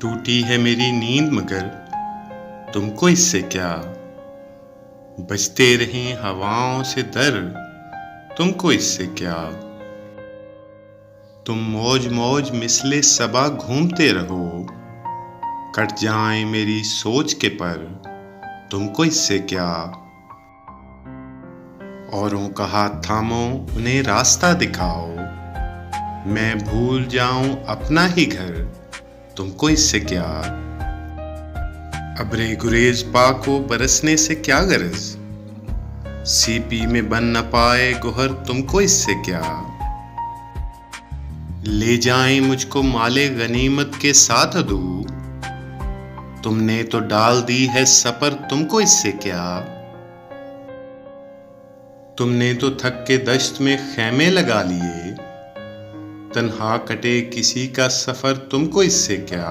टूटी है मेरी नींद मगर तुमको इससे क्या। बजते रहें हवाओं से दर तुमको इससे क्या। तुम मौज मौज मिसले सबा घूमते रहो, कट जाएं मेरी सोच के पर तुमको इससे क्या। औरों का हाथ थामो उन्हें रास्ता दिखाओ, मैं भूल जाऊं अपना ही घर तुमको इससे क्या। अबरे गुरेज पाको बरसने से क्या गरज, सीपी में बन न पाए गोहर तुमको इससे क्या। ले जाएं मुझको माले गनीमत के साथ दू, तुमने तो डाल दी है सपर तुमको इससे क्या। तुमने तो थक के दश्त में खैमे लगा लिए, तन्हा कटे किसी का सफर तुमको इससे क्या।